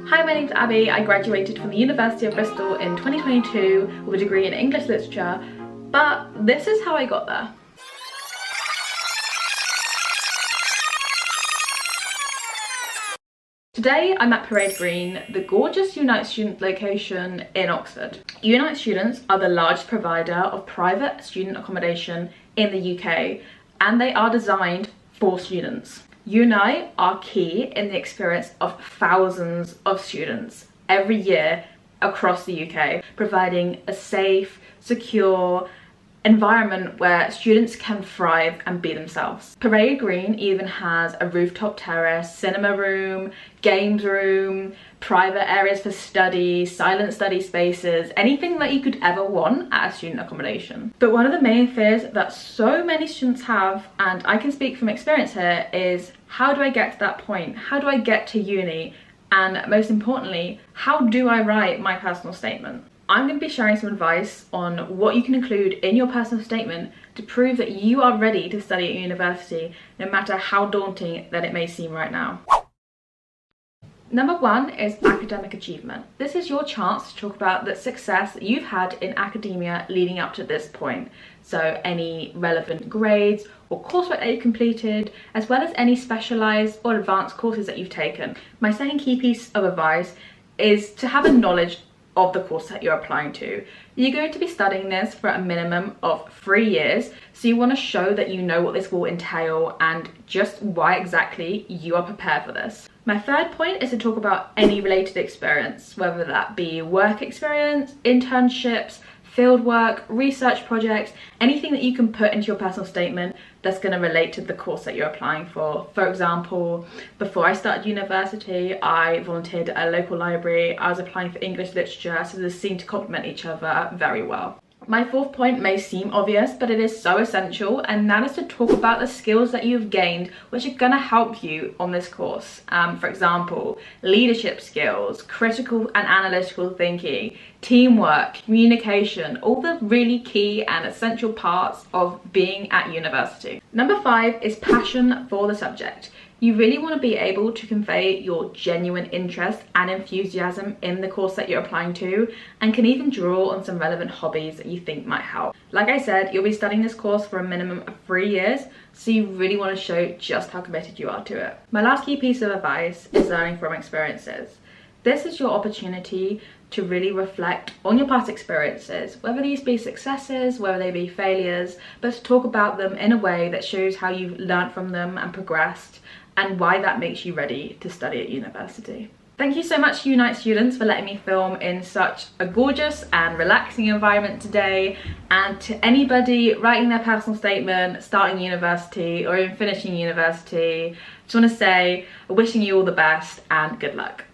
Hi, my name's Abby. I graduated from the University of Bristol in 2022 with a degree in English literature, but this is how I got there. Today I'm at Parade Green, the gorgeous Unite student location in Oxford. Unite students are the largest provider of private student accommodation in the UK, and they are designed for students. Unite are key in the experience of thousands of students every year across the UK, providing a safe, secure environment where students can thrive and be themselves. Parade Green even has a rooftop terrace, cinema room, games room, private areas for study, silent study spaces, anything that you could ever want at a student accommodation. But one of the main fears that so many students have, and I can speak from experience here, is how do I get to that point? How do I get to uni? And most importantly, how do I write my personal statement? I'm going to be sharing some advice on what you can include in your personal statement to prove that you are ready to study at university, no matter how daunting that it may seem right now. Number one is academic achievement. This is your chance to talk about the success that you've had in academia leading up to this point. So any relevant grades or coursework that you've completed, as well as any specialised or advanced courses that you've taken. My second key piece of advice is to have a knowledge of the course that you're applying to. You're going to be studying this for a minimum of 3 years, so you want to show that you know what this will entail and just why exactly you are prepared for this. My third point is to talk about any related experience, whether that be work experience, internships, fieldwork, research projects, anything that you can put into your personal statement that's going to relate to the course that you're applying for. For example, before I started university, I volunteered at a local library. I was applying for English literature, so this seemed to complement each other very well. My fourth point may seem obvious, but it is so essential, and that is to talk about the skills that you've gained which are going to help you on this course. For example, leadership skills, critical and analytical thinking, teamwork, communication, all the really key and essential parts of being at university. Number 5 is passion for the subject. You really want to be able to convey your genuine interest and enthusiasm in the course that you're applying to, and can even draw on some relevant hobbies that you think might help. Like I said, you'll be studying this course for a minimum of 3 years, so you really want to show just how committed you are to it. My last key piece of advice is learning from experiences. This is your opportunity to really reflect on your past experiences, whether these be successes, whether they be failures, but to talk about them in a way that shows how you've learned from them and progressed, and why that makes you ready to study at university. Thank you so much to Unite students for letting me film in such a gorgeous and relaxing environment today, and to anybody writing their personal statement, starting university or even finishing university, I just want to say wishing you all the best and good luck.